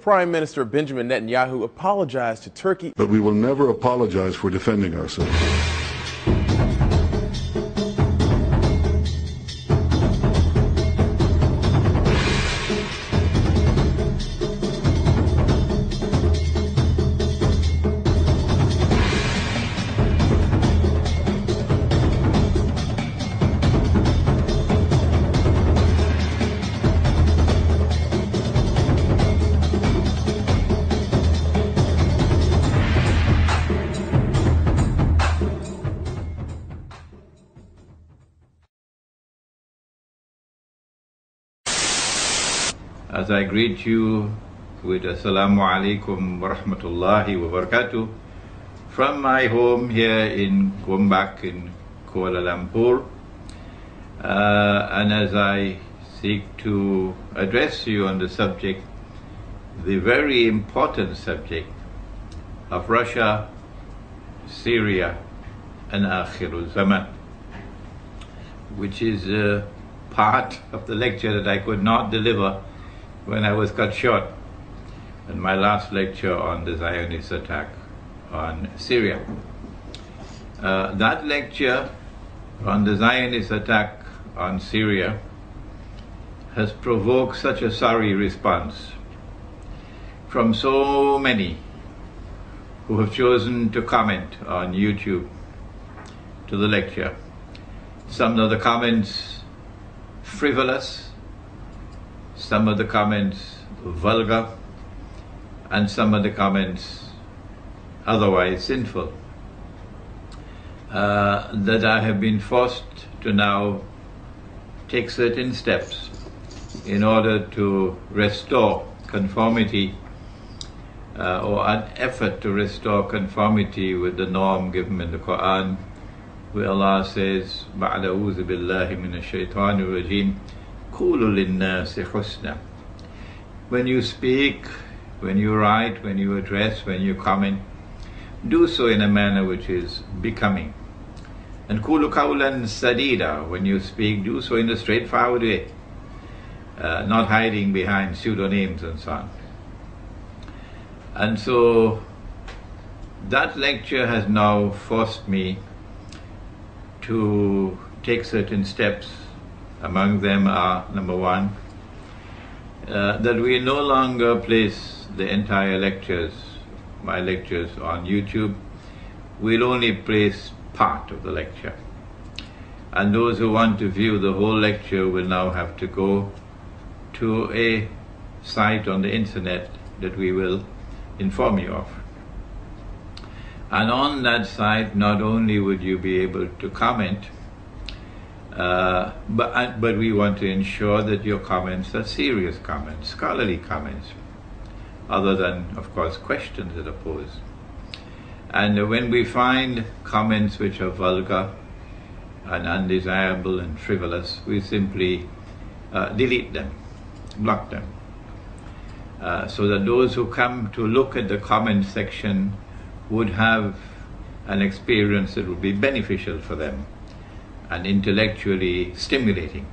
Prime Minister Benjamin Netanyahu apologized to Turkey. But we will never apologize for defending ourselves. As I greet you with Assalamu alaikum wa rahmatullahi wa barakatuh from my home here in Gombak in Kuala Lumpur, and as I seek to address you on the subject, the very important subject of Russia, Syria and Akhirul Zaman, which is a part of the lecture that I could not deliver when I was cut short in my last lecture on the Zionist attack on Syria. That lecture on the Zionist attack on Syria has provoked such a sorry response from so many who have chosen to comment on YouTube to the lecture. Some of the comments frivolous, some of the comments vulgar, and some of the comments otherwise sinful, that I have been forced to now take certain steps in order to restore conformity, or an effort to restore conformity with the norm given in the Quran, where Allah says, "Ba'da'udhu billahi minash shaitanir rajim, qulu linnasi husna." When you speak, when you write, when you address, when you comment, do so in a manner which is becoming. And qulu qawlan sadida, when you speak, do so in a straightforward way, not hiding behind pseudonyms and so on. And so that lecture has now forced me to take certain steps. Among them are, number one, that we no longer place the entire lectures, my lectures, on YouTube. We'll only place part of the lecture. And those who want to view the whole lecture will now have to go to a site on the internet that we will inform you of. And on that site, not only would you be able to comment, but we want to ensure that your comments are serious comments, scholarly comments, other than, of course, questions that are posed. And when we find comments which are vulgar and undesirable and frivolous, we simply delete them, block them, so that those who come to look at the comment section would have an experience that would be beneficial for them and intellectually stimulating.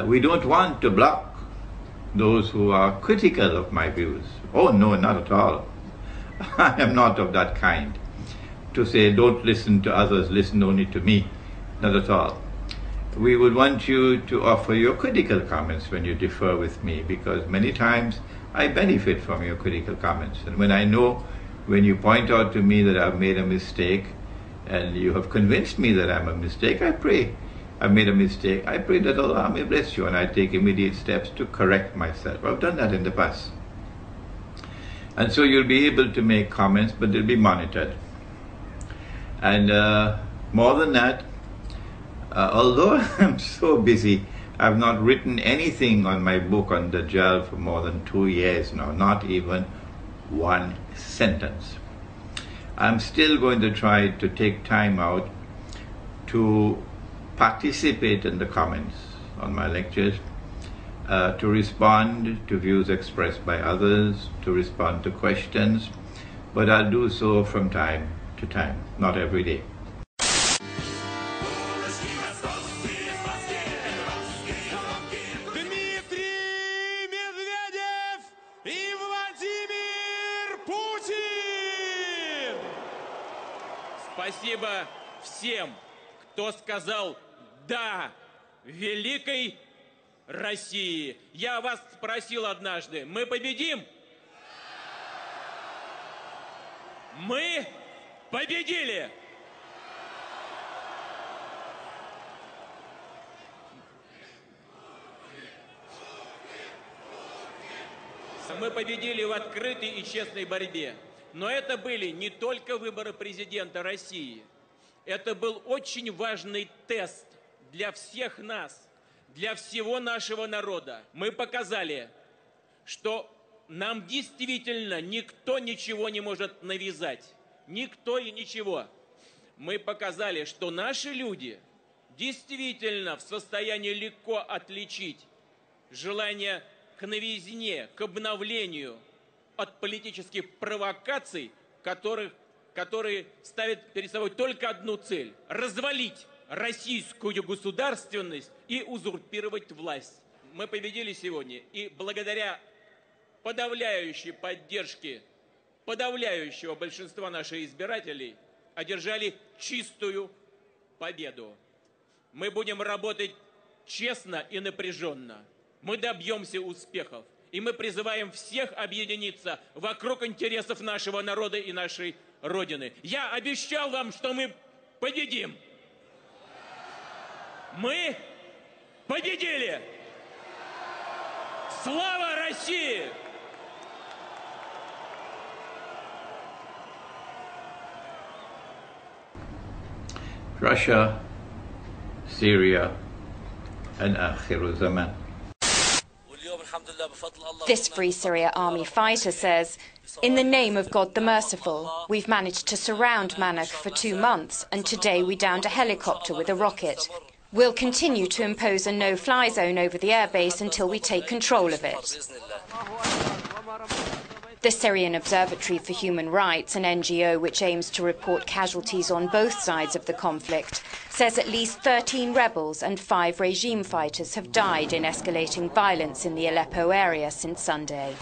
We don't want to block those who are critical of my views. Oh no, not at all. I am not of that kind, to say don't listen to others, listen only to me. Not at all. We would want you to offer your critical comments when you differ with me, because many times I benefit from your critical comments. And when you point out to me that I've made a mistake, and you have convinced me that I'm a mistake, I pray I've made a mistake. I pray that Allah may bless you, and I take immediate steps to correct myself. I've done that in the past. And so you'll be able to make comments, but they'll be monitored. And more than that, although I'm so busy, I've not written anything on my book on Dajjal for more than 2 years now, not even one sentence. I'm still going to try to take time out to participate in the comments on my lectures, to respond to views expressed by others, to respond to questions, but I'll do so from time to time, not every day. Дмитрий Медведев и Спасибо всем, кто сказал «да» великой России. Я вас спросил однажды, мы победим? Мы победили! Мы победили в открытой и честной борьбе. Но это были не только выборы президента России. Это был очень важный тест для всех нас, для всего нашего народа. Мы показали, что нам действительно никто ничего не может навязать. Никто и ничего. Мы показали, что наши люди действительно в состоянии легко отличить желание к новизне, к обновлению от политических провокаций, которые ставят перед собой только одну цель – развалить российскую государственность и узурпировать власть. Мы победили сегодня, и благодаря подавляющей поддержке подавляющего большинства наших избирателей одержали чистую победу. Мы будем работать честно и напряженно. Мы добьемся успехов. И мы призываем всех объединиться вокруг интересов нашего народа и нашей Родины. Я обещал вам, что мы победим. Мы победили! Слава России! Russia, Syria, and Akhir Zaman. This Free Syria Army fighter says, "In the name of God the Merciful, we've managed to surround Manach for 2 months, and today we downed a helicopter with a rocket. We'll continue to impose a no-fly zone over the airbase until we take control of it." The Syrian Observatory for Human Rights, an NGO which aims to report casualties on both sides of the conflict, says at least 13 rebels and 5 regime fighters have died in escalating violence in the Aleppo area since Sunday.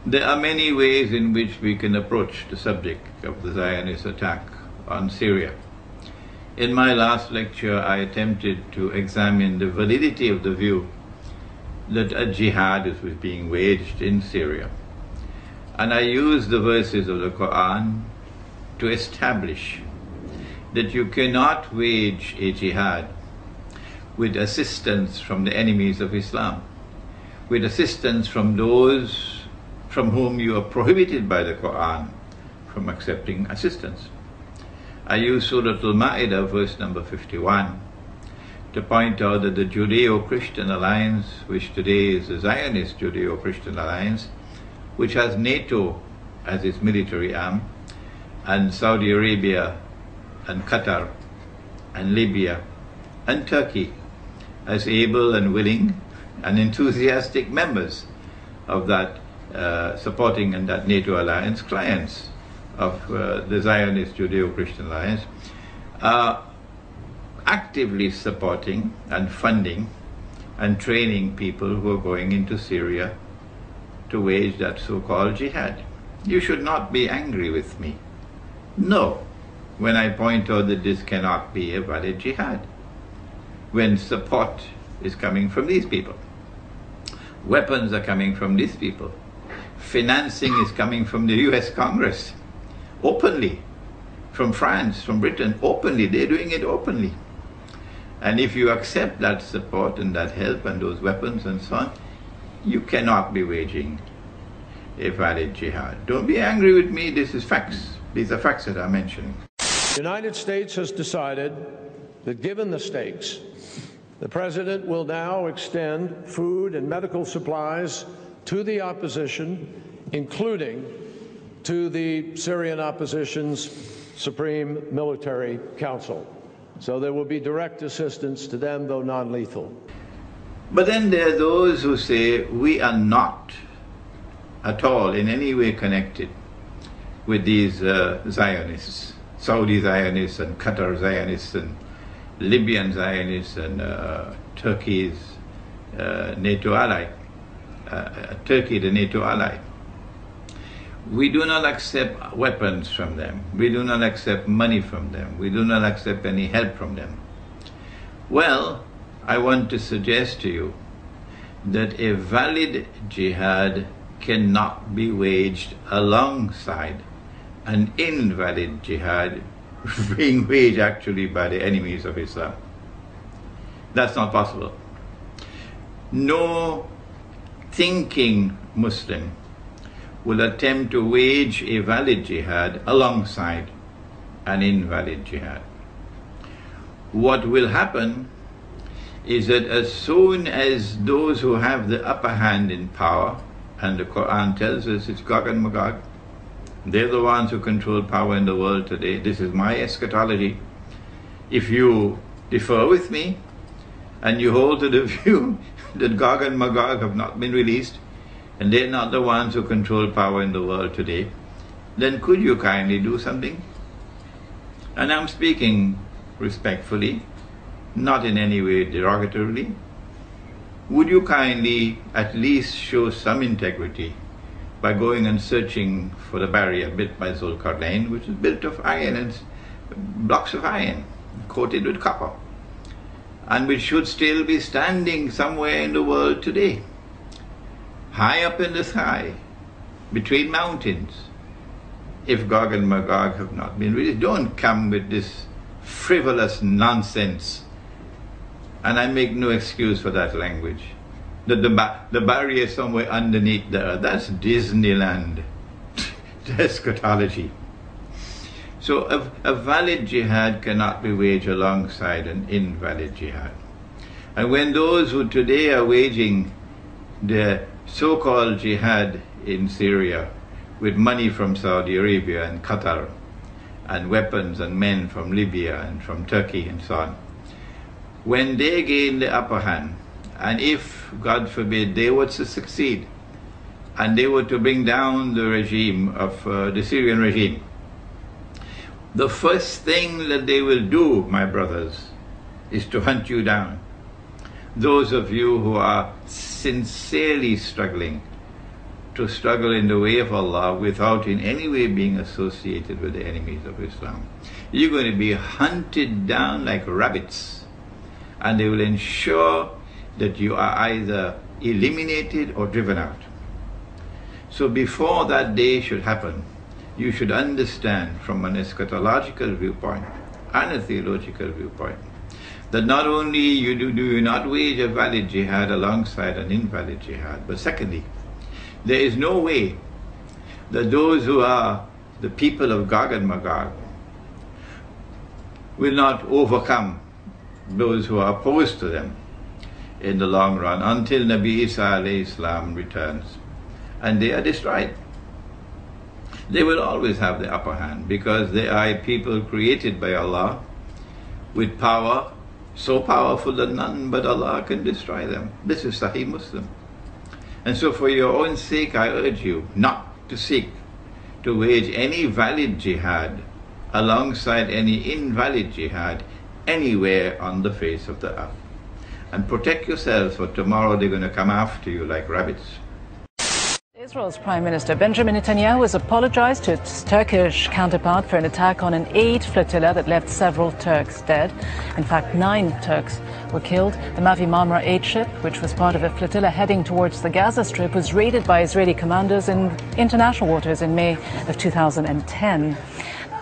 There are many ways in which we can approach the subject of the Zionist attack on Syria. In my last lecture, I attempted to examine the validity of the view that a jihad is being waged in Syria. And I used the verses of the Quran to establish that you cannot wage a jihad with assistance from the enemies of Islam, with assistance from those from whom you are prohibited by the Quran from accepting assistance. I used Surah Al-Ma'idah, verse number 51, to point out that the Judeo-Christian alliance, which today is the Zionist Judeo-Christian alliance, which has NATO as its military arm, and Saudi Arabia and Qatar and Libya and Turkey as able and willing and enthusiastic members of that supporting and that NATO alliance, clients of the Zionist Judeo-Christian alliance, are actively supporting and funding and training people who are going into Syria to wage that so-called jihad. You should not be angry with me. No, when I point out that this cannot be a valid jihad, when support is coming from these people, weapons are coming from these people, financing is coming from the US Congress, openly, from France, from Britain, openly, they're doing it openly. And if you accept that support and that help and those weapons and so on, you cannot be waging a valid jihad. Don't be angry with me, this is facts. These are facts that I'm mentioning. The United States has decided that given the stakes, the President will now extend food and medical supplies to the opposition, including to the Syrian opposition's Supreme Military Council. So there will be direct assistance to them, though non-lethal. But then there are those who say we are not at all in any way connected with these Zionists, Saudi Zionists and Qatar Zionists and Libyan Zionists and Turkey's NATO ally, Turkey the NATO ally. We do not accept weapons from them. We do not accept money from them. We do not accept any help from them. Well, I want to suggest to you that a valid jihad cannot be waged alongside an invalid jihad being waged actually by the enemies of Islam. That's not possible. No thinking Muslim will attempt to wage a valid jihad alongside an invalid jihad. What will happen is that as soon as those who have the upper hand in power, and the Quran tells us it's Gog and Magog, they're the ones who control power in the world today. This is my eschatology. If you differ with me and you hold to the view that Gog and Magog have not been released and they're not the ones who control power in the world today, then could you kindly do something? And I'm speaking respectfully, not in any way derogatorily. Would you kindly at least show some integrity by going and searching for the barrier built by Zulkarnain, which is built of iron and blocks of iron coated with copper, and which should still be standing somewhere in the world today, high up in the sky, between mountains. If Gog and Magog have not been released, don't come with this frivolous nonsense. And I make no excuse for that language. That the barrier is somewhere underneath the earth. That's Disneyland eschatology. So a valid jihad cannot be waged alongside an invalid jihad. And when those who today are waging the so-called jihad in Syria with money from Saudi Arabia and Qatar and weapons and men from Libya and from Turkey and so on, when they gain the upper hand, and if, God forbid, they were to succeed, and they were to bring down the regime of the Syrian regime, the first thing that they will do, my brothers, is to hunt you down. Those of you who are sincerely struggling to struggle in the way of Allah without in any way being associated with the enemies of Islam, you're going to be hunted down like rabbits. And they will ensure that you are either eliminated or driven out. So before that day should happen, you should understand from an eschatological viewpoint and a theological viewpoint that not only do you not wage a valid jihad alongside an invalid jihad, but secondly, there is no way that those who are the people of Gog and Magog will not overcome those who are opposed to them in the long run until Nabi Isa alayhi salam returns and they are destroyed. They will always have the upper hand because they are a people created by Allah with power so powerful that none but Allah can destroy them. This is Sahih Muslim. And so for your own sake, I urge you not to seek to wage any valid jihad alongside any invalid jihad anywhere on the face of the earth. And protect yourselves, for tomorrow they're going to come after you like rabbits. Israel's Prime Minister Benjamin Netanyahu has apologized to its Turkish counterpart for an attack on an aid flotilla that left several Turks dead. In fact, 9 Turks were killed. The Mavi Marmara aid ship, which was part of a flotilla heading towards the Gaza Strip, was raided by Israeli commandos in international waters in May of 2010.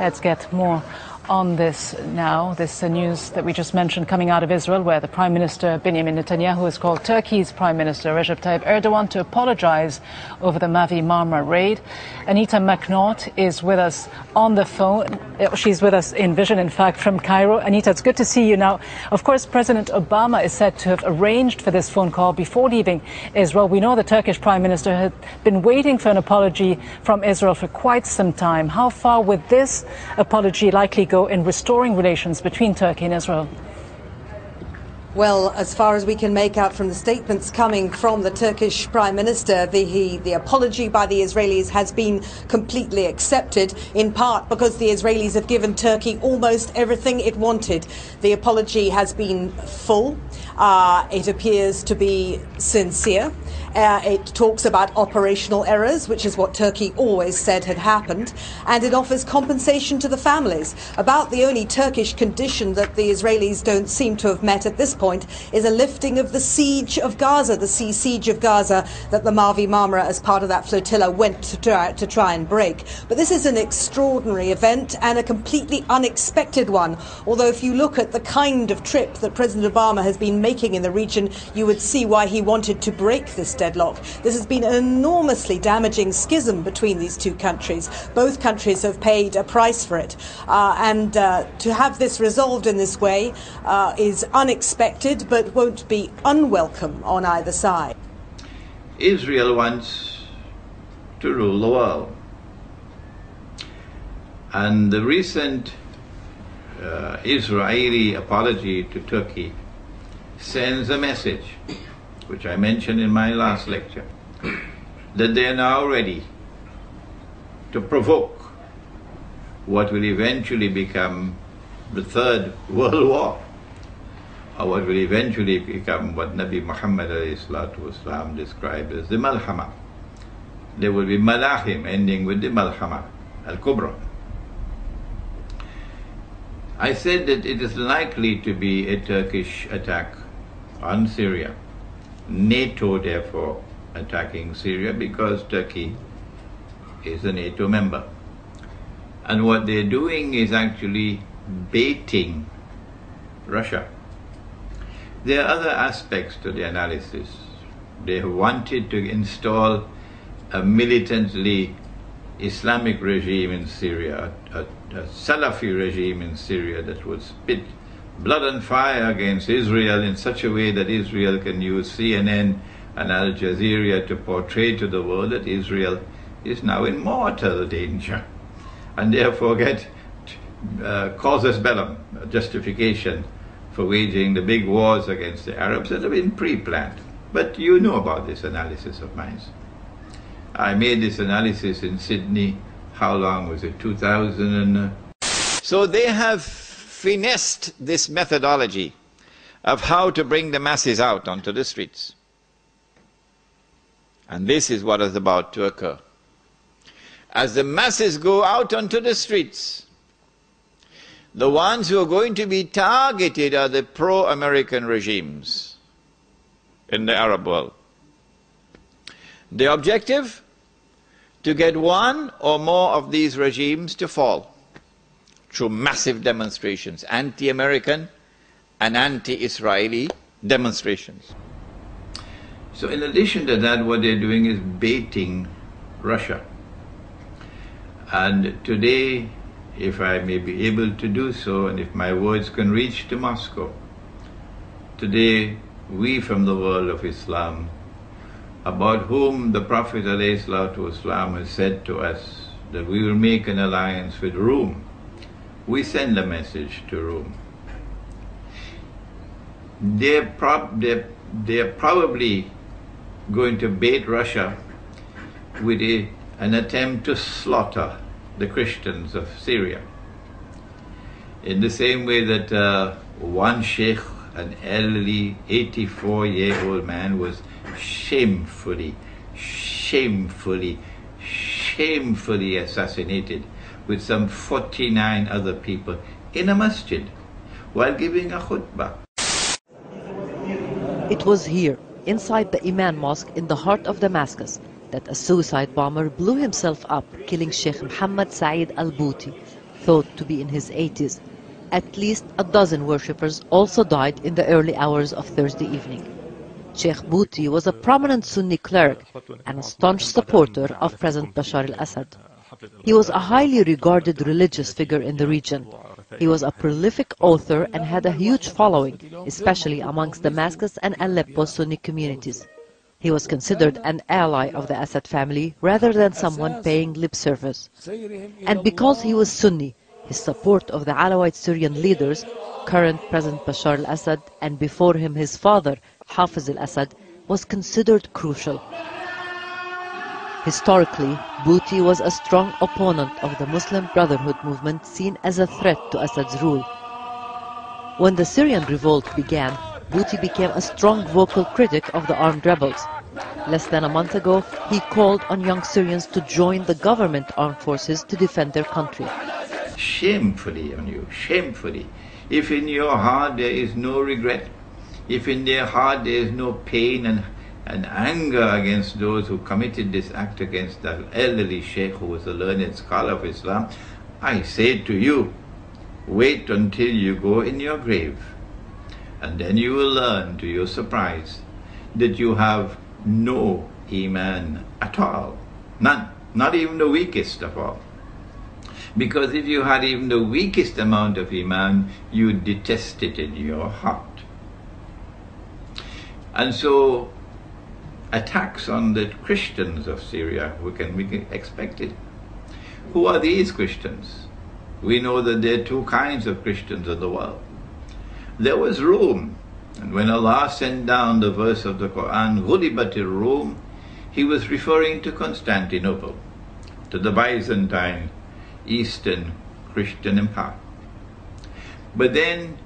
Let's get more on this now. This news that we just mentioned coming out of Israel, where the Prime Minister Benjamin Netanyahu has called Turkey's Prime Minister Recep Tayyip Erdogan to apologize over the Mavi Marmara raid. Anita McNaught is with us on the phone. She's with us in vision, in fact, from Cairo. Anita, it's good to see you now. Of course, President Obama is said to have arranged for this phone call before leaving Israel. We know the Turkish Prime Minister had been waiting for an apology from Israel for quite some time. How far would this apology likely go in restoring relations between Turkey and Israel? Well, as far as we can make out from the statements coming from the Turkish Prime Minister, the apology by the Israelis has been completely accepted, in part because the Israelis have given Turkey almost everything it wanted. The apology has been full. It appears to be sincere. It talks about operational errors, which is what Turkey always said had happened, and it offers compensation to the families. About the only Turkish condition that the Israelis don't seem to have met at this point is a lifting of the siege of Gaza, the sea siege of Gaza that the Mavi Marmara, as part of that flotilla, went to try and break. But this is an extraordinary event and a completely unexpected one. Although if you look at the kind of trip that President Obama has been making in the region, you would see why he wanted to break this deadlock. This has been an enormously damaging schism between these two countries. Both countries have paid a price for it. And to have this resolved in this way is unexpected, but won't be unwelcome on either side. Israel wants to rule the world. And the recent Israeli apology to Turkey sends a message, which I mentioned in my last lecture, that they are now ready to provoke what will eventually become the Third World War, or what will eventually become what Nabi Muhammad ﷺ described as the Malhama. There will be Malahim ending with the Malhama al-Kubra. I said that it is likely to be a Turkish attack on Syria. NATO, therefore, attacking Syria because Turkey is a NATO member. And what they're doing is actually baiting Russia. There are other aspects to the analysis. They wanted to install a militantly Islamic regime in Syria, a Salafi regime in Syria that would spit blood and fire against Israel in such a way that Israel can use CNN and Al Jazeera to portray to the world that Israel is now in mortal danger, and therefore get casus bellum, a justification for waging the big wars against the Arabs that have been pre-planned. But you know about this analysis of mine. I made this analysis in Sydney, how long was it, 2000? So they have finessed this methodology of how to bring the masses out onto the streets. And this is what is about to occur. As the masses go out onto the streets, the ones who are going to be targeted are the pro-American regimes in the Arab world. The objective? To get one or more of these regimes to fall through massive demonstrations, anti-American and anti-Israeli demonstrations. So in addition to that, what they're doing is baiting Russia. And today, if I may be able to do so, and if my words can reach to Moscow, today we from the world of Islam, about whom the Prophet ﷺ has said to us that we will make an alliance with Rome, we send a message to Rome. They're probably going to bait Russia with an attempt to slaughter the Christians of Syria. In the same way that one Sheikh, an elderly 84-year-old man, was shamefully assassinated with some 49 other people in a masjid while giving a khutbah. It was here, inside the Imam Mosque in the heart of Damascus, that a suicide bomber blew himself up, killing Sheikh Muhammad Saeed al-Bouti, thought to be in his 80s. At least a dozen worshippers also died in the early hours of Thursday evening. Sheikh Bouti was a prominent Sunni cleric and a staunch supporter of President Bashar al-Assad. He was a highly regarded religious figure in the region. He was a prolific author and had a huge following, especially amongst Damascus and Aleppo Sunni communities. He was considered an ally of the Assad family rather than someone paying lip service. And because he was Sunni, his support of the Alawite Syrian leaders, current President Bashar al-Assad, and before him his father, Hafiz al-Assad, was considered crucial. Historically, Bouti was a strong opponent of the Muslim Brotherhood movement, seen as a threat to Assad's rule. When the Syrian revolt began, Bouti became a strong vocal critic of the armed rebels. Less than a month ago, he called on young Syrians to join the government armed forces to defend their country. Shamefully on you, shamefully. If in your heart there is no regret, if in their heart there is no pain and anger against those who committed this act against that elderly Sheikh who was a learned scholar of Islam, I say to you, wait until you go in your grave, and then you will learn, to your surprise, that you have no Iman at all. None. Not even the weakest of all. Because if you had even the weakest amount of Iman, you detest it in your heart. And so, attacks on the Christians of Syria, we can expect it. Who are these Christians? We know that there are two kinds of Christians in the world. There was Rome, and when Allah sent down the verse of the Quran, Ghulibatir Rome, He was referring to Constantinople, to the Byzantine Eastern Christian Empire. But then,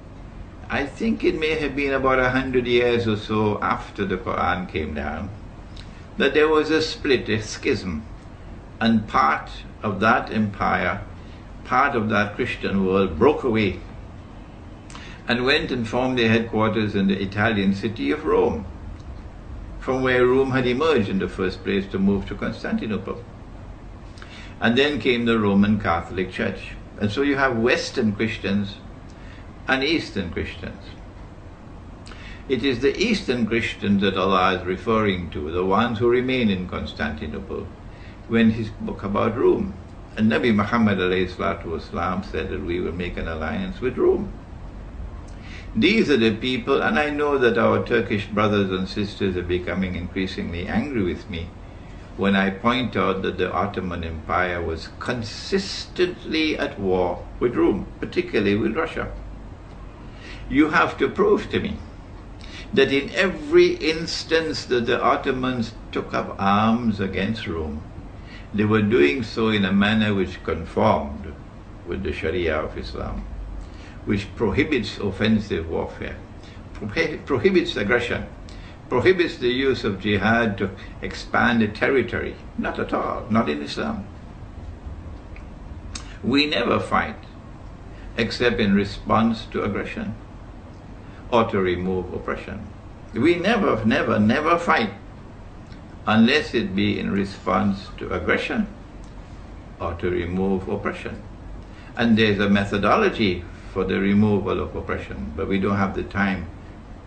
I think it may have been about 100 years or so after the Quran came down, that there was a split, a schism, and part of that empire, part of that Christian world broke away and went and formed their headquarters in the Italian city of Rome, from where Rome had emerged in the first place to move to Constantinople. And then came the Roman Catholic Church. And so you have Western Christians and Eastern Christians. It is the Eastern Christians that Allah is referring to, the ones who remain in Constantinople, when he spoke about Rome. And Nabi Muhammad ﷺ said that we will make an alliance with Rome. These are the people, and I know that our Turkish brothers and sisters are becoming increasingly angry with me when I point out that the Ottoman Empire was consistently at war with Rome, particularly with Russia. You have to prove to me that in every instance that the Ottomans took up arms against Rome, they were doing so in a manner which conformed with the Sharia of Islam, which prohibits offensive warfare, prohibits aggression, prohibits the use of jihad to expand a territory. Not at all, not in Islam. We never fight except in response to aggression or to remove oppression. We never fight unless it be in response to aggression or to remove oppression. And there's a methodology for the removal of oppression, but we don't have the time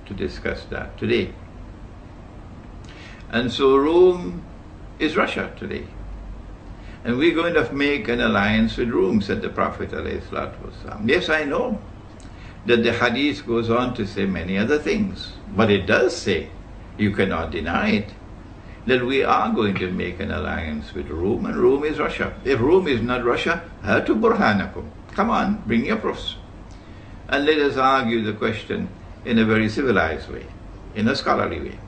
to discuss that today. And so Rome is Russia today. And we're going to make an alliance with Rome, said the Prophet ﷺ. Yes, I know that the hadith goes on to say many other things, but it does say, you cannot deny it, that we are going to make an alliance with Rome, and Rome is Russia. If Rome is not Russia, hatu burhanakum. Come on, bring your proofs. And let us argue the question in a very civilized way, in a scholarly way.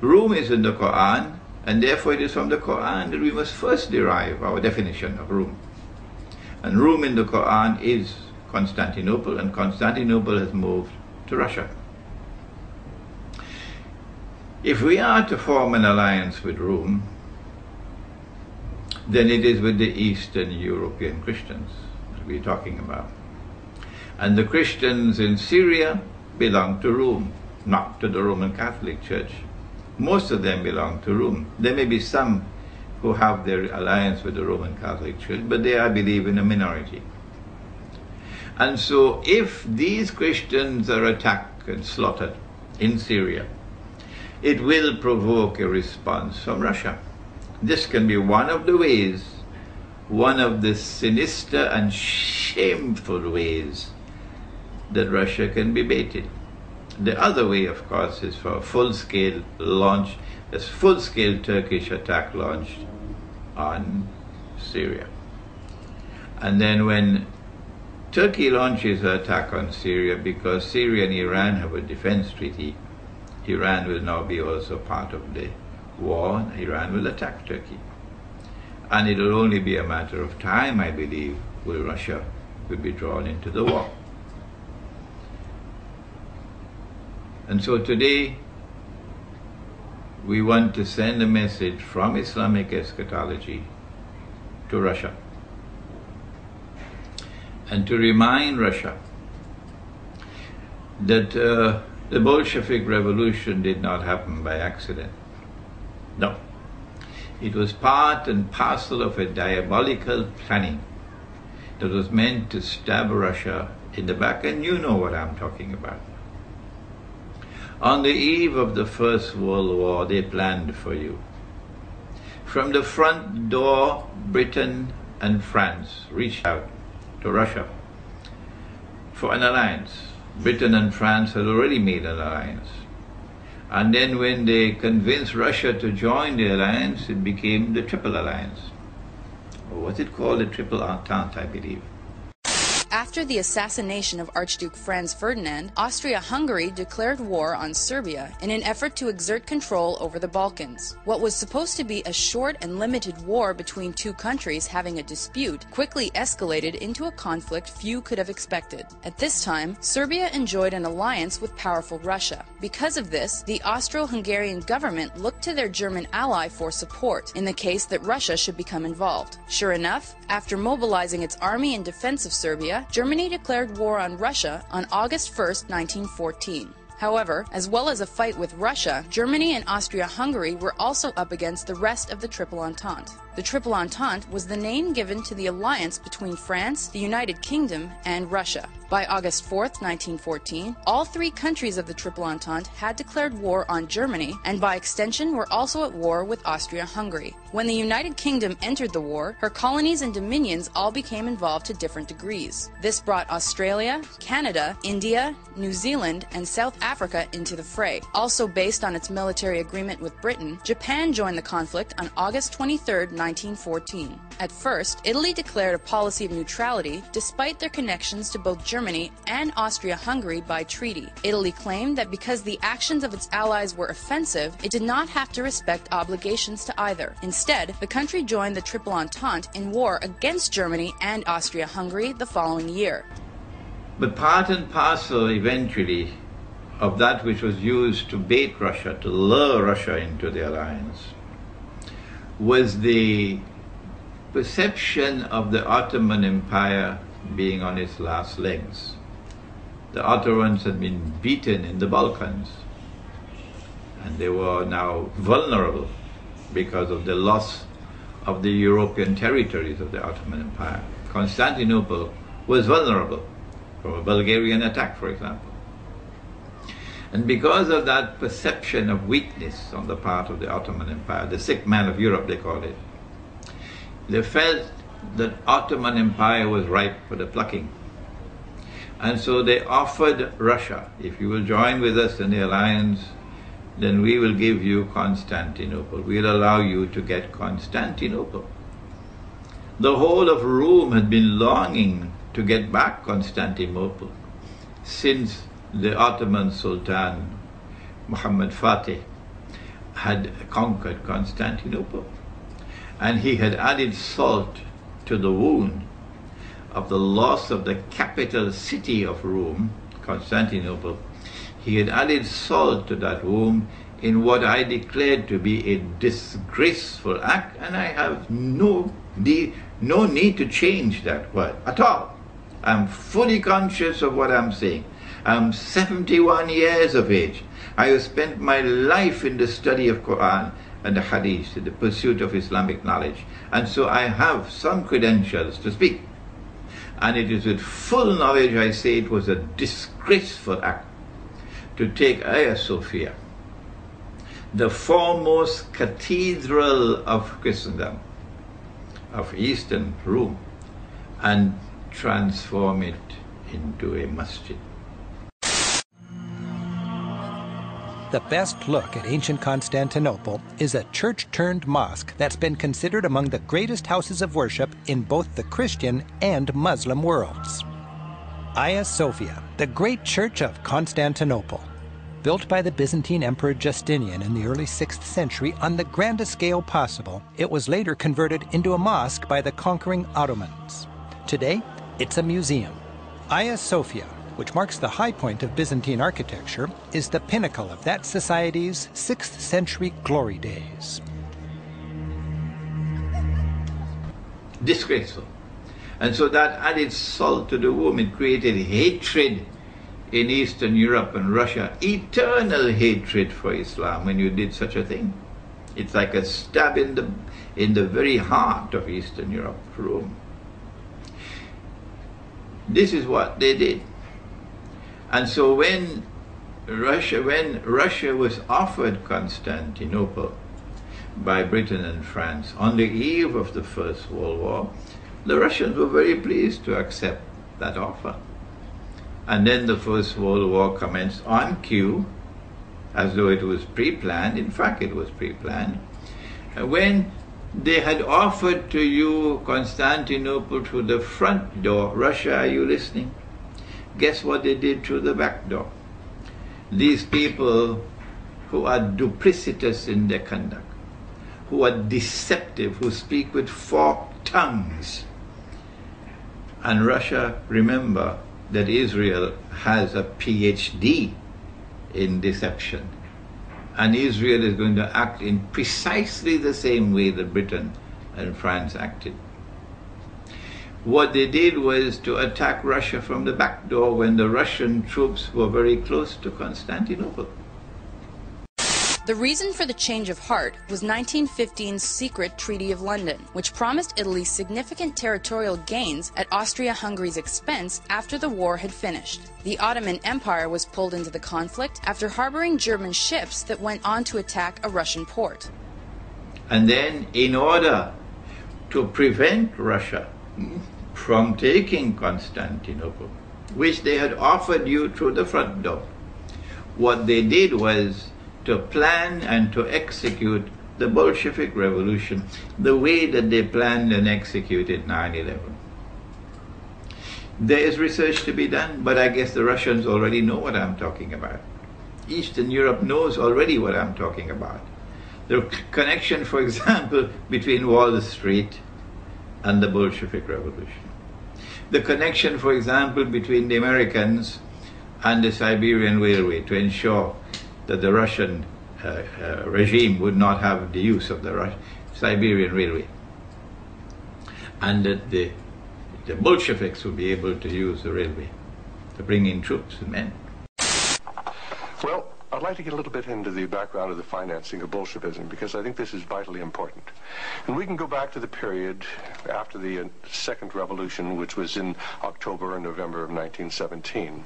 Rome is in the Quran, and therefore it is from the Quran that we must first derive our definition of Rome. And Rome in the Quran is Constantinople, and Constantinople has moved to Russia. If we are to form an alliance with Rome, then it is with the Eastern European Christians that we're talking about. And the Christians in Syria belong to Rome, not to the Roman Catholic Church. Most of them belong to Rome. There may be some who have their alliance with the Roman Catholic Church, but they are, I believe, in a minority. And so if these Christians are attacked and slaughtered in Syria, it will provoke a response from Russia. This can be one of the ways, one of the sinister and shameful ways that Russia can be baited. The other way, of course, is for a full-scale launch, a full-scale Turkish attack launched on Syria. And then when Turkey launches an attack on Syria because Syria and Iran have a defense treaty. Iran will now be also part of the war, and Iran will attack Turkey. And it will only be a matter of time, I believe, will Russia will be drawn into the war. And so today, we want to send a message from Islamic eschatology to Russia, and to remind Russia that the Bolshevik revolution did not happen by accident. No. It was part and parcel of a diabolical planning that was meant to stab Russia in the back, and you know what I'm talking about. On the eve of the First World War, they planned for you. From the front door, Britain and France reached out to Russia for an alliance. Britain and France had already made an alliance. And then when they convinced Russia to join the alliance, it became the Triple Alliance. Or was it called the Triple Entente, I believe? After the assassination of Archduke Franz Ferdinand, Austria-Hungary declared war on Serbia in an effort to exert control over the Balkans. What was supposed to be a short and limited war between two countries having a dispute quickly escalated into a conflict few could have expected. At this time, Serbia enjoyed an alliance with powerful Russia. Because of this, the Austro-Hungarian government looked to their German ally for support in the case that Russia should become involved. Sure enough, after mobilizing its army in defense of Serbia, Germany declared war on Russia on August 1, 1914. However, as well as a fight with Russia, Germany and Austria-Hungary were also up against the rest of the Triple Entente. The Triple Entente was the name given to the alliance between France, the United Kingdom, and Russia. By August 4, 1914, all three countries of the Triple Entente had declared war on Germany, and by extension were also at war with Austria-Hungary. When the United Kingdom entered the war, her colonies and dominions all became involved to different degrees. This brought Australia, Canada, India, New Zealand, and South Africa into the fray. Also based on its military agreement with Britain, Japan joined the conflict on August 23, 1914. At first, Italy declared a policy of neutrality despite their connections to both Germany and Austria-Hungary by treaty. Italy claimed that because the actions of its allies were offensive, it did not have to respect obligations to either. Instead, the country joined the Triple Entente in war against Germany and Austria-Hungary the following year. But part and parcel eventually of that which was used to bait Russia, to lure Russia into the alliance, was the perception of the Ottoman Empire being on its last legs. The Ottomans had been beaten in the Balkans, and they were now vulnerable because of the loss of the European territories of the Ottoman Empire. Constantinople was vulnerable from a Bulgarian attack, for example. And because of that perception of weakness on the part of the Ottoman Empire, the sick man of Europe they called it, they felt that Ottoman Empire was ripe for the plucking. And so they offered Russia, if you will join with us in the alliance, then we will give you Constantinople. We'll allow you to get Constantinople. The whole of Rome had been longing to get back Constantinople since the Ottoman Sultan Muhammad Fatih had conquered Constantinople. And he had added salt to the wound of the loss of the capital city of Rome, Constantinople. He had added salt to that wound in what I declared to be a disgraceful act, and I have no need to change that word at all. I'm fully conscious of what I'm saying. I'm 71 years of age. I have spent my life in the study of Quran and the Hadith, in the pursuit of Islamic knowledge. And so I have some credentials to speak. And it is with full knowledge I say it was a disgraceful act to take Hagia Sophia, the foremost cathedral of Christendom, of Eastern Rome, and transform it into a masjid. The best look at ancient Constantinople is a church-turned-mosque that's been considered among the greatest houses of worship in both the Christian and Muslim worlds. Hagia Sophia, the great church of Constantinople. Built by the Byzantine Emperor Justinian in the early 6th century on the grandest scale possible, it was later converted into a mosque by the conquering Ottomans. Today, it's a museum. Hagia Sophia, which marks the high point of Byzantine architecture, is the pinnacle of that society's 6th century glory days. Disgraceful. And so that added salt to the wound. It created hatred in Eastern Europe and Russia, eternal hatred for Islam when you did such a thing. It's like a stab in the very heart of Eastern Europe, Rome. This is what they did. And so when Russia was offered Constantinople by Britain and France on the eve of the First World War, the Russians were very pleased to accept that offer. And then the First World War commenced on cue, as though it was pre-planned. In fact, it was pre-planned. When they had offered to you Constantinople through the front door, Russia, are you listening? Guess what they did through the back door? These people who are duplicitous in their conduct, who are deceptive, who speak with forked tongues. And Russia, remember that Israel has a PhD in deception. And Israel is going to act in precisely the same way that Britain and France acted. What they did was to attack Russia from the back door when the Russian troops were very close to Constantinople. The reason for the change of heart was 1915's secret Treaty of London, which promised Italy significant territorial gains at Austria-Hungary's expense after the war had finished. The Ottoman Empire was pulled into the conflict after harboring German ships that went on to attack a Russian port. And then, in order to prevent Russia from taking Constantinople, which they had offered you through the front door, what they did was to plan and to execute the Bolshevik Revolution the way that they planned and executed 9/11. There is research to be done, but I guess the Russians already know what I'm talking about. Eastern Europe knows already what I'm talking about. The connection, for example, between Wall Street and the Bolshevik Revolution. The connection, for example, between the Americans and the Siberian Railway to ensure that the Russian regime would not have the use of the Siberian Railway, and that the Bolsheviks would be able to use the railway to bring in troops and men. Well, I'd like to get a little bit into the background of the financing of Bolshevism, because I think this is vitally important. And we can go back to the period after the Second Revolution, which was in October and November of 1917.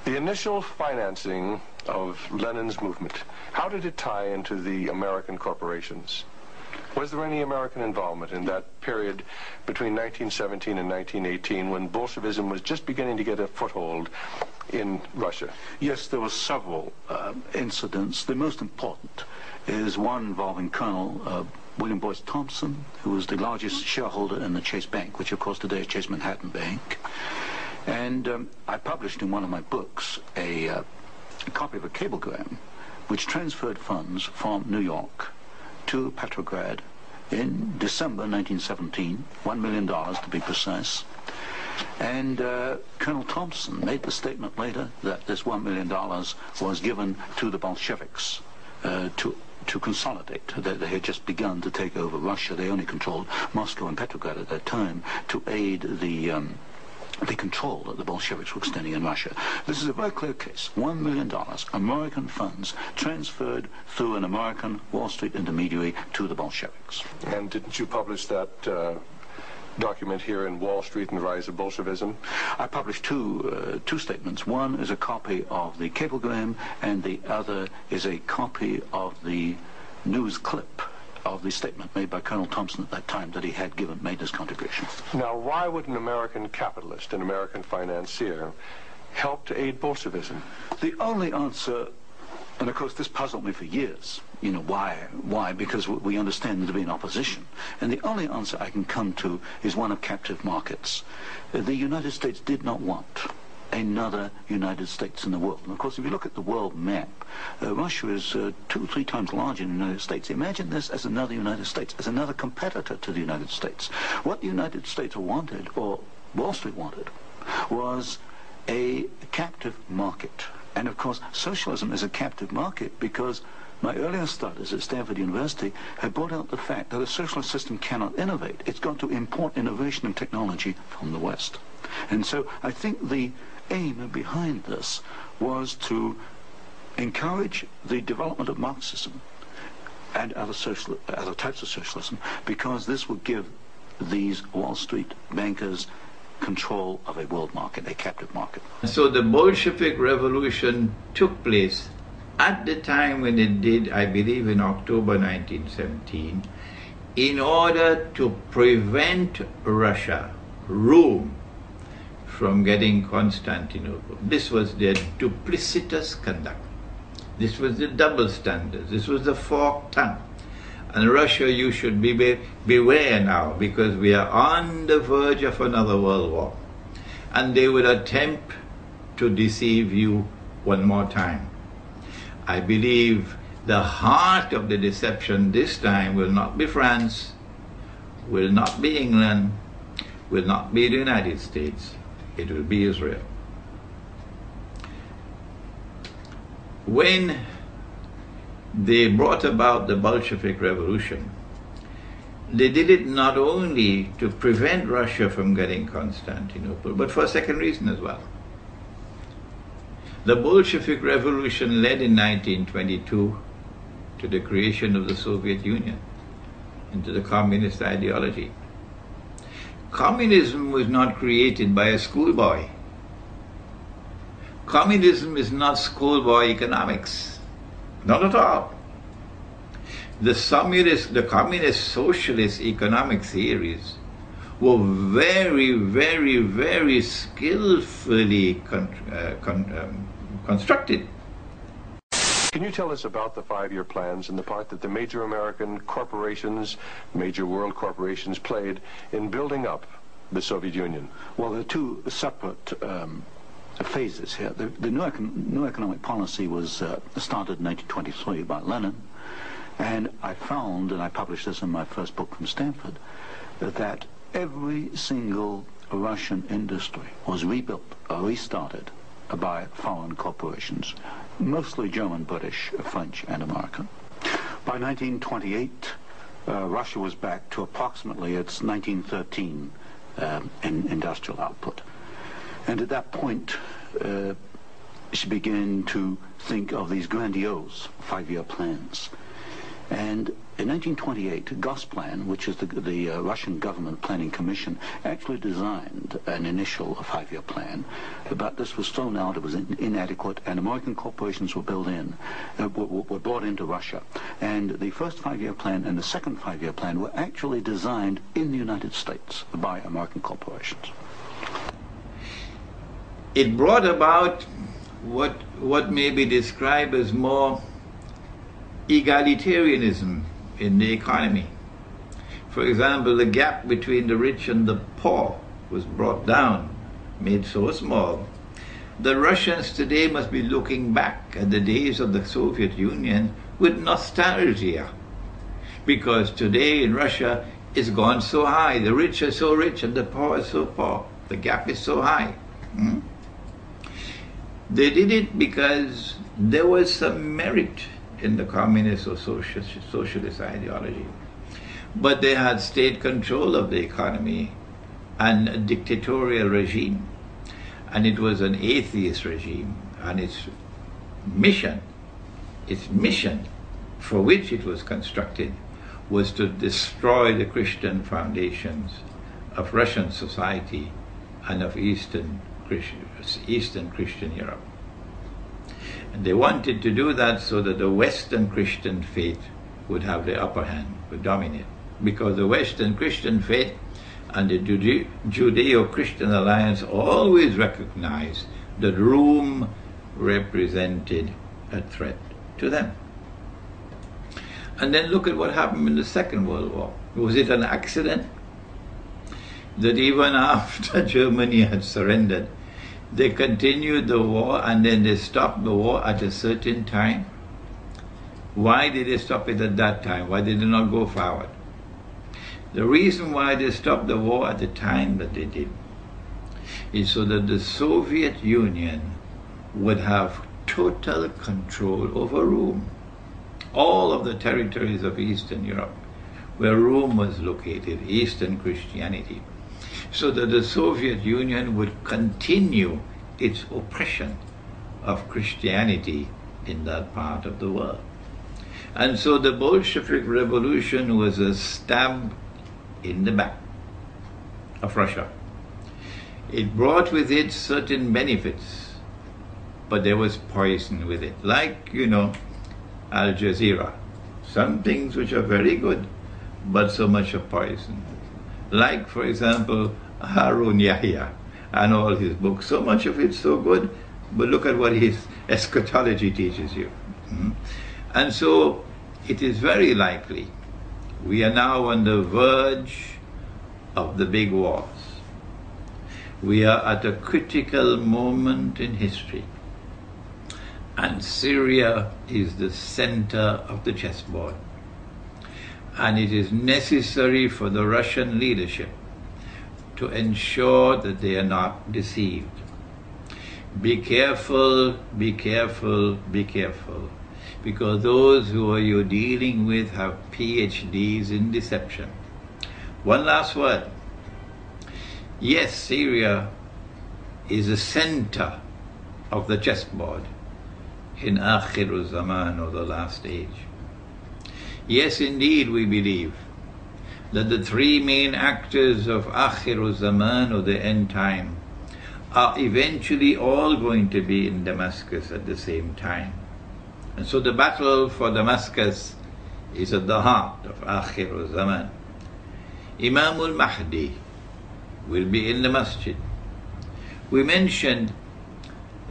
The initial financing of Lenin's movement, how did it tie into the American corporations? Was there any American involvement in that period between 1917 and 1918 when Bolshevism was just beginning to get a foothold in Russia? Yes, there were several incidents. The most important is one involving Colonel William Boyce Thompson, who was the largest shareholder in the Chase Bank, which of course today is Chase Manhattan Bank. And I published in one of my books a copy of a cablegram which transferred funds from New York to Petrograd in December 1917, $1 million to be precise. And Colonel Thompson made the statement later that this $1 million was given to the Bolsheviks to consolidate. They had just begun to take over Russia. They only controlled Moscow and Petrograd at that time to aid the control that the Bolsheviks were extending in Russia. This is a very clear case. $1 million, American funds transferred through an American Wall Street intermediary to the Bolsheviks. And didn't you publish that document here in Wall Street and the Rise of Bolshevism? I published two statements. One is a copy of the cablegram, and the other is a copy of the news clip of the statement made by Colonel Thompson at that time that he had made this contribution. Now, why would an American capitalist, an American financier, help to aid Bolshevism? The only answer, and of course this puzzled me for years, you know, why? Because we understand there to be an opposition. And the only answer I can come to is one of captive markets. The United States did not want another United States in the world. And of course, if you look at the world map, Russia is 2 or 3 times larger than the United States. Imagine this as another United States, as another competitor to the United States. What the United States wanted, or Wall Street wanted, was a captive market. And of course, socialism is a captive market because my earlier studies at Stanford University have brought out the fact that a socialist system cannot innovate. It's got to import innovation and technology from the West. And so I think the aim behind this was to encourage the development of Marxism and other types of socialism, because this would give these Wall Street bankers control of a world market, a captive market. So the Bolshevik Revolution took place at the time when it did, I believe in October 1917, in order to prevent Russia, Rome, from getting Constantinople. This was their duplicitous conduct. This was the double standards. This was the forked tongue. And Russia, you should beware now, because we are on the verge of another world war. And they would attempt to deceive you one more time. I believe the heart of the deception this time will not be France, will not be England, will not be the United States. It will be Israel. When they brought about the Bolshevik Revolution, they did it not only to prevent Russia from getting Constantinople, but for a second reason as well. The Bolshevik Revolution led in 1922 to the creation of the Soviet Union, into the communist ideology. Communism was not created by a schoolboy. Communism is not schoolboy economics. Not at all. The communist socialist economic theories were very, very, very skillfully constructed. Can you tell us about the 5-year plans and the part that the major American corporations, major world corporations played in building up the Soviet Union? Well, there are 2 separate phases here. The new economic policy was started in 1923 by Lenin, and I found, and I published this in my first book from Stanford, that every single Russian industry was rebuilt or restarted by foreign corporations, mostly German, British, French, and American. By 1928, Russia was back to approximately its 1913 industrial output. And at that point, she began to think of these grandiose 5-year plans. And in 1928, Gosplan, which is the Russian government planning commission, actually designed an initial 5-year plan, but this was thrown out. It was inadequate, and American corporations were brought into Russia. And the first 5-year plan and the second 5-year plan were actually designed in the United States by American corporations. It brought about what may be described as more egalitarianism in the economy. For example, the gap between the rich and the poor was brought down, made so small. The Russians today must be looking back at the days of the Soviet Union with nostalgia, because today in Russia it's gone so high. The rich are so rich and the poor are so poor. The gap is so high. They did it because there was some merit in the communist or socialist ideology. But they had state control of the economy and a dictatorial regime. And it was an atheist regime. And its mission for which it was constructed was to destroy the Christian foundations of Russian society and of Eastern Christian Europe. And they wanted to do that so that the Western Christian faith would have the upper hand, would dominate. Because the Western Christian faith and the Judeo-Christian alliance always recognized that Rome represented a threat to them. And then look at what happened in the Second World War. Was it an accident that even after Germany had surrendered, They continued the war and then they stopped the war at a certain time. Why did they stop it at that time? Why did they not go forward? The reason why they stopped the war at the time that they did is so that the Soviet Union would have total control over Rome. All of the territories of Eastern Europe, where Rome was located, Eastern Christianity, so that the Soviet Union would continue its oppression of Christianity in that part of the world. And so the Bolshevik Revolution was a stab in the back of Russia. It brought with it certain benefits, but there was poison with it. Like, Al Jazeera. Some things which are very good, but so much of poison. Like, for example, Harun Yahya and all his books. So much of it's so good, but look at what his eschatology teaches you. And so it is very likely we are now on the verge of the big wars. We are at a critical moment in history. And Syria is the center of the chessboard. And it is necessary for the Russian leadership to ensure that they are not deceived. Be careful, be careful, be careful. Because those who are you dealing with have PhDs in deception. One last word. Yes, Syria is the center of the chessboard in Akhir Zaman, or the last age. Yes, indeed, we believe that the three main actors of Akhir Zaman, or the end time, are eventually all going to be in Damascus at the same time. And so the battle for Damascus is at the heart of Akhir Zaman. Imam al-Mahdi will be in the masjid. We mentioned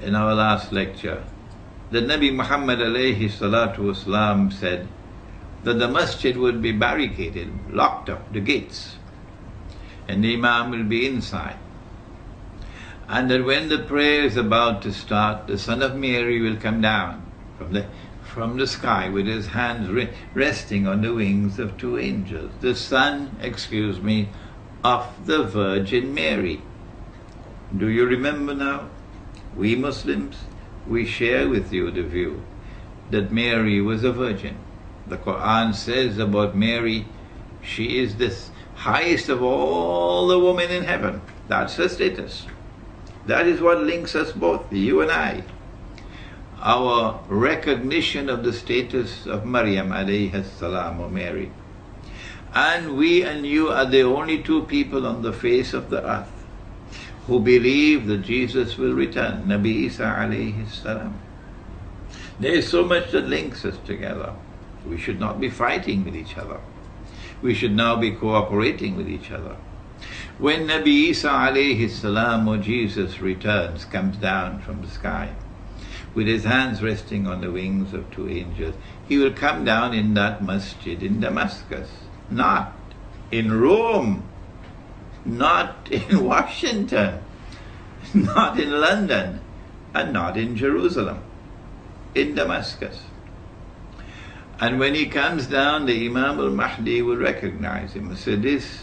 in our last lecture that Nabi Muhammad alayhi salatu wasalam said that the masjid would be barricaded, locked up, the gates, and the Imam will be inside. And that when the prayer is about to start, the Son of Mary will come down from the sky with his hands resting on the wings of two angels. The son, of the Virgin Mary. Do you remember now? We Muslims, we share with you the view that Mary was a virgin. The Quran says about Mary, she is the highest of all the women in heaven. That's her status. That is what links us both, you and I. Our recognition of the status of Maryam alayhi salam, or Mary. And we and you are the only two people on the face of the earth who believe that Jesus will return, Nabi Isa alayhi salam. There is so much that links us together. We should not be fighting with each other. We should now be cooperating with each other. When Nabi Isa alayhi salam, or Jesus, returns, comes down from the sky, with his hands resting on the wings of two angels, he will come down in that masjid in Damascus, not in Rome, not in Washington, not in London, and not in Jerusalem, in Damascus. And when he comes down, the Imam al-Mahdi will recognize him and say, this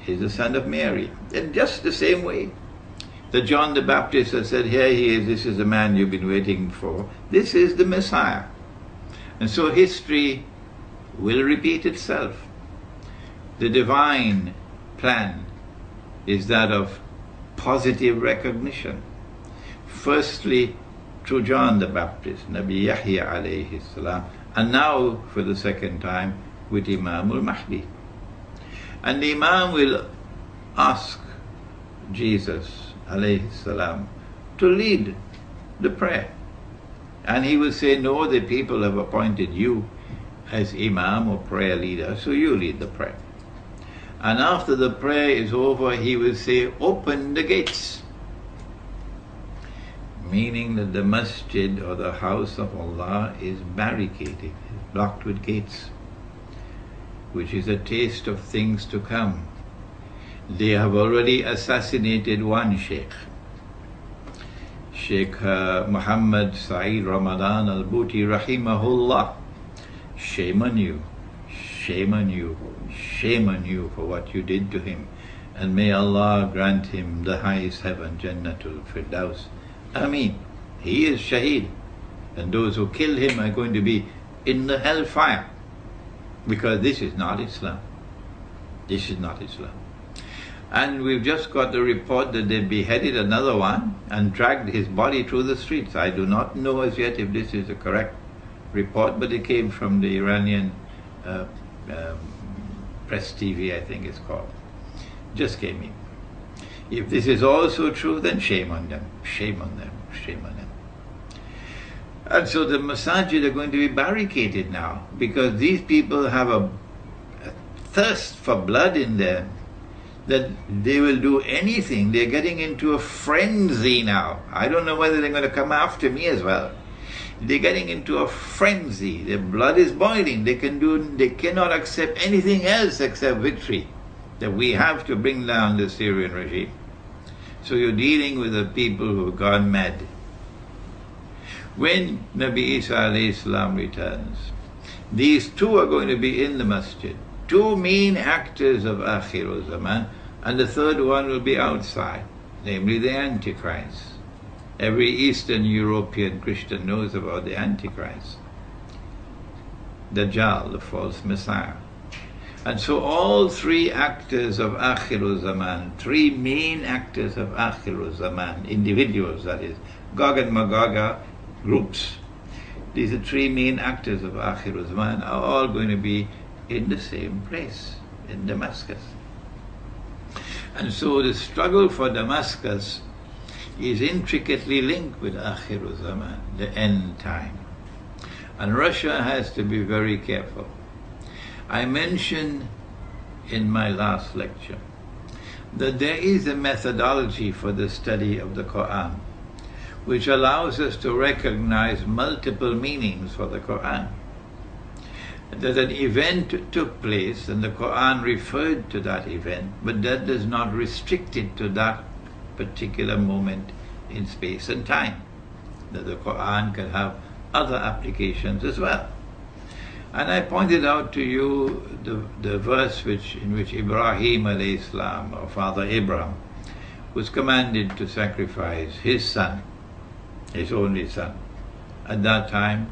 is the son of Mary. In just the same way that John the Baptist has said, here he is, this is the man you've been waiting for. This is the Messiah. And so history will repeat itself. The divine plan is that of positive recognition. Firstly, through John the Baptist, Nabi Yahya alayhi salam, and now for the second time with Imam al-Mahdi. And the Imam will ask Jesus alayhi salam to lead the prayer. And he will say, no, the people have appointed you as Imam or prayer leader, so you lead the prayer. And after the prayer is over, he will say, open the gates. Meaning that the masjid, or the house of Allah, is barricaded, blocked with gates, which is a taste of things to come. They have already assassinated one Sheikh. Sheikh Muhammad Saeed Ramadan al-Bhuti rahimahullah, shame on you, shame on you, shame on you for what you did to him, and may Allah grant him the highest heaven, Jannatul Firdaus. Ameen. He is Shaheed, and those who kill him are going to be in the hellfire, because this is not Islam. This is not Islam. And we've just got the report that they beheaded another one and dragged his body through the streets. I do not know as yet if this is a correct report, but it came from the Iranian Press TV, I think it's called. Just came in. If this is also true, then shame on them, shame on them, shame on them. And so the masajid are going to be barricaded now, because these people have a thirst for blood in them, that they will do anything. They're getting into a frenzy now. I don't know whether they're going to come after me as well. They're getting into a frenzy. Their blood is boiling. They cannot accept anything else except victory, that we have to bring down the Syrian regime. So you're dealing with the people who have gone mad. When Nabi Isa alayhi salam returns, these two are going to be in the masjid. Two main actors of Akhir Zaman, and the third one will be outside, namely the Antichrist. Every Eastern European Christian knows about the Antichrist, Dajjal, the false Messiah. And so all three actors of Akhir Zaman, three main actors of Akhir Zaman, individuals that is, Gog and Magog groups, these are three main actors of Akhir Zaman, are all going to be in the same place, in Damascus. And so the struggle for Damascus is intricately linked with Akhir Zaman, the end time. And Russia has to be very careful. I mentioned in my last lecture that there is a methodology for the study of the Quran, which allows us to recognize multiple meanings for the Quran. That an event took place and the Quran referred to that event, but that does not restrict it to that particular moment in space and time. That the Quran can have other applications as well. And I pointed out to you the verse in which Ibrahim alayhi salam, or Father Abraham, was commanded to sacrifice his son, his only son. At that time,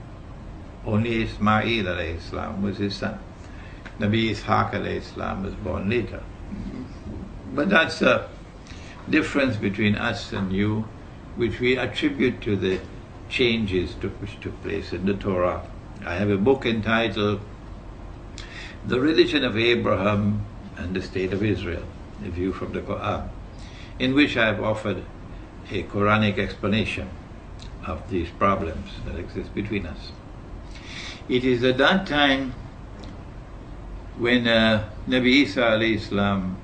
only Ismail alayhi salam was his son. Nabi Ishaq alayhi salam was born later. But that's a difference between us and you, which we attribute to the changes which took place in the Torah. I have a book entitled The Religion of Abraham and the State of Israel, a view from the Quran, in which I have offered a Quranic explanation of these problems that exist between us. It is at that time when Nabi Isa alayhi salam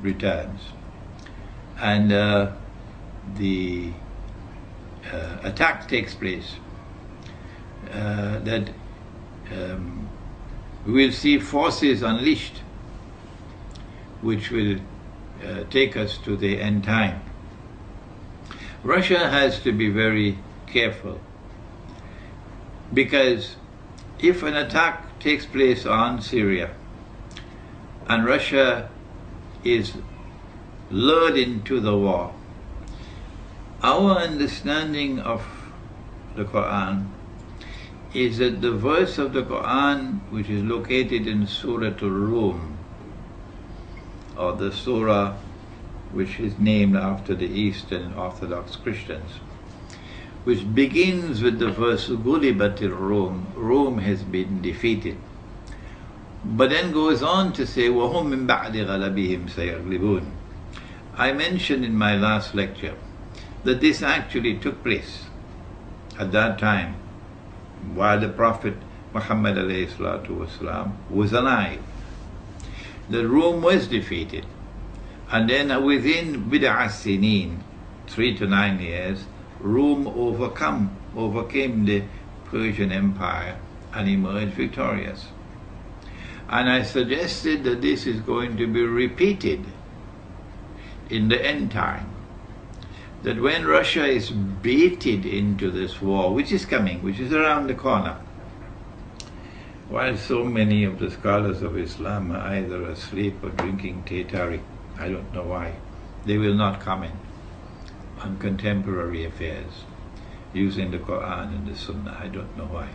returns, and the attack takes place, that we will see forces unleashed which will take us to the end time. Russia has to be very careful, because if an attack takes place on Syria and Russia is lured into the war, our understanding of the Quran is that the verse of the Quran which is located in Surah Al-Rum, or the surah which is named after the Eastern Orthodox Christians, which begins with the verse Ghulibatir Rum, Rome has been defeated, but then goes on to say وَهُمْ مِنْ بَعْدِ غَلَبِهِمْ سَيَغْلِبُونَ. I mentioned in my last lecture that this actually took place at that time while the Prophet Muhammad ﷺ was alive. The Rome was defeated, and then within bid'ah sinin, 3 to 9 years, Rome overcame the Persian Empire and emerged victorious. And I suggested that this is going to be repeated in the end time. that when Russia is baited into this war, which is coming, which is around the corner, while so many of the scholars of Islam are either asleep or drinking Tetari, I don't know why, they will not comment on contemporary affairs using the Quran and the Sunnah. I don't know why.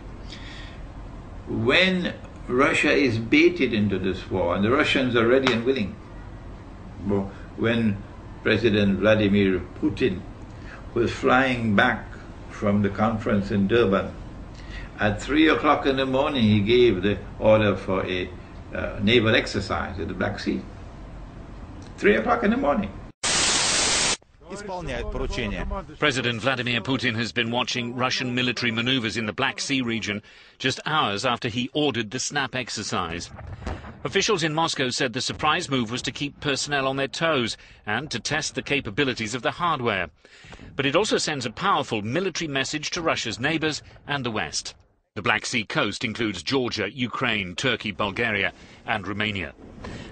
When Russia is baited into this war, and the Russians are ready and willing, when President Vladimir Putin was flying back from the conference in Durban, at 3 o'clock in the morning he gave the order for a naval exercise in the Black Sea. 3 o'clock in the morning. President Vladimir Putin has been watching Russian military maneuvers in the Black Sea region just hours after he ordered the SNAP exercise. Officials in Moscow said the surprise move was to keep personnel on their toes and to test the capabilities of the hardware. But it also sends a powerful military message to Russia's neighbours and the West. The Black Sea coast includes Georgia, Ukraine, Turkey, Bulgaria and Romania.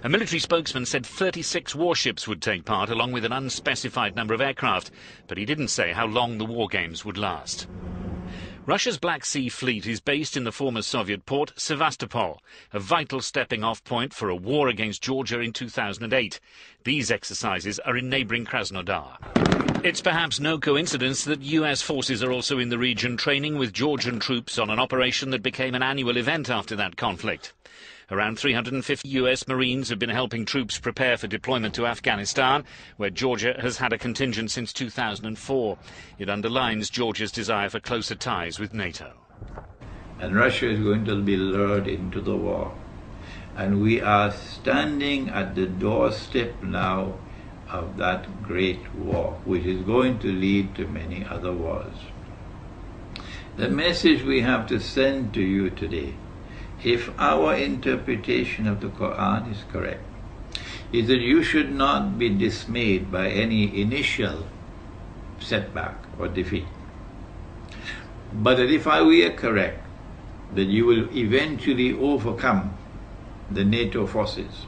A military spokesman said 36 warships would take part, along with an unspecified number of aircraft, but he didn't say how long the war games would last. Russia's Black Sea Fleet is based in the former Soviet port Sevastopol, a vital stepping-off point for a war against Georgia in 2008. These exercises are in neighbouring Krasnodar. It's perhaps no coincidence that US forces are also in the region, training with Georgian troops on an operation that became an annual event after that conflict. Around 350 US Marines have been helping troops prepare for deployment to Afghanistan, where Georgia has had a contingent since 2004. It underlines Georgia's desire for closer ties with NATO. And Russia is going to be lured into the war. And we are standing at the doorstep now of that great war, which is going to lead to many other wars. The message we have to send to you today, if our interpretation of the Quran is correct, is that you should not be dismayed by any initial setback or defeat. But that if we are correct, that you will eventually overcome the NATO forces.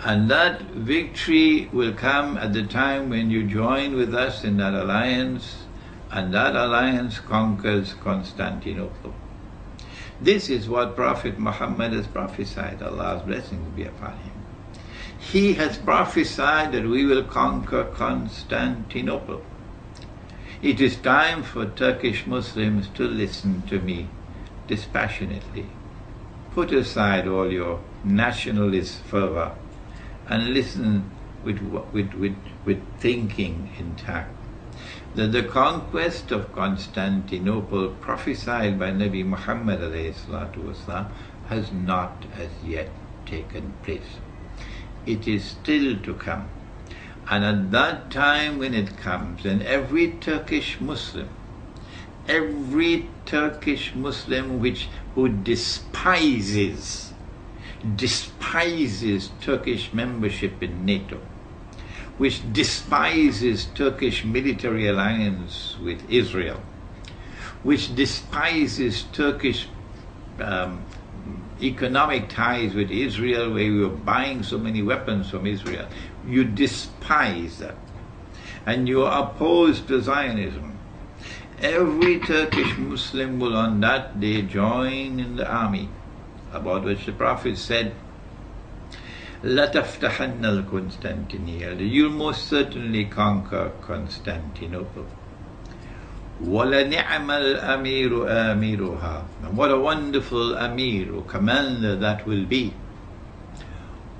And that victory will come at the time when you join with us in that alliance, and that alliance conquers Constantinople. This is what Prophet Muhammad has prophesied, Allah's blessings be upon him. He has prophesied that we will conquer Constantinople. It is time for Turkish Muslims to listen to me dispassionately. Put aside all your nationalist fervor and listen with thinking intact. That the conquest of Constantinople prophesied by Nabi Muhammad ﷺ has not as yet taken place. It is still to come. And at that time when it comes, and every Turkish Muslim who despises Turkish membership in NATO, which despises Turkish military alliance with Israel, which despises Turkish economic ties with Israel, where we were buying so many weapons from Israel. You despise that, and you are opposed to Zionism. Every Turkish Muslim will on that day join in the army, about which the Prophet said, لَتَفْتَحَنَّ الْقُنْسْتَنْتِنِيَّةَ, you'll most certainly conquer Constantinople. وَلَنِعْمَ الْأَمِيرُ آمِرُهَا, and what a wonderful Amir or commander that will be.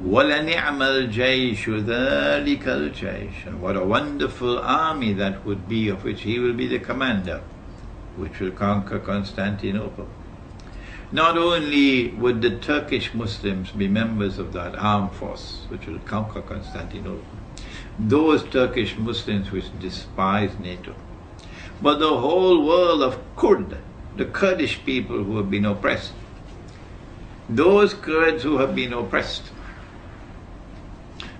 وَلَنِعْمَ الْجَيْشُ ذَلِكَ الْجَيْشُ, and what a wonderful army that would be, of which he will be the commander, which will conquer Constantinople. Not only would the Turkish Muslims be members of that armed force which will conquer Constantinople, those Turkish Muslims which despise NATO, but the whole world of Kurd, the Kurdish people who have been oppressed, those Kurds who have been oppressed,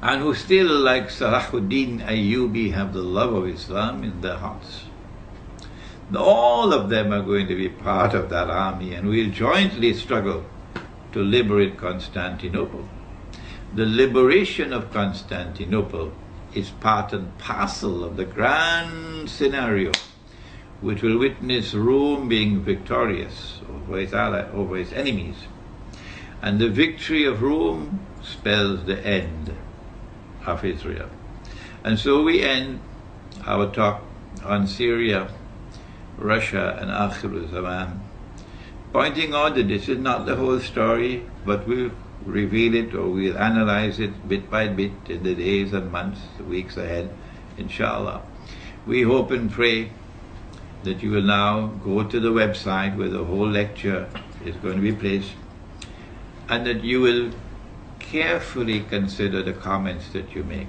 and who still, like Salahuddin Ayyubi, have the love of Islam in their hearts. All of them are going to be part of that army, and we'll jointly struggle to liberate Constantinople. The liberation of Constantinople is part and parcel of the grand scenario which will witness Rome being victorious over its enemies. And the victory of Rome spells the end of Israel. And so we end our talk on Syria, Russia, and Akhir Zaman, pointing out that this is not the whole story, but we'll reveal it, or we'll analyze it bit by bit in the days and months, the weeks ahead, inshallah. We hope and pray that you will now go to the website where the whole lecture is going to be placed, and that you will carefully consider the comments that you make,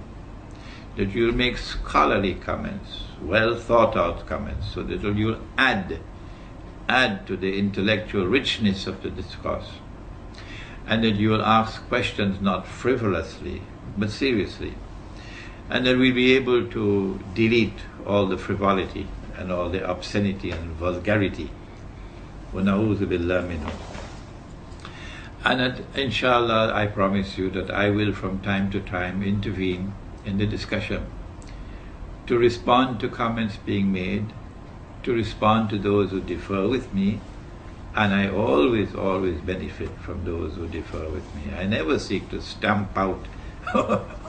that you'll make scholarly comments, well thought out comments, so that you'll add to the intellectual richness of the discourse, and that you will ask questions not frivolously but seriously, and that we'll be able to delete all the frivolity and all the obscenity and vulgarity. وَنَعُوذُ بِاللَّهِ مِنْهُ. And that, inshallah, I promise you that I will from time to time intervene in the discussion to respond to comments being made, to respond to those who differ with me, and I always benefit from those who differ with me. I never seek to stamp out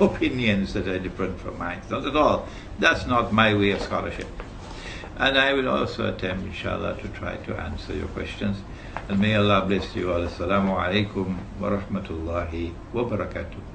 opinions that are different from mine. Not at all. That's not my way of scholarship. And I will also attempt, inshallah, to try to answer your questions. And may Allah bless you all. Assalamu alaikum wa rahmatullahi wa barakatuh.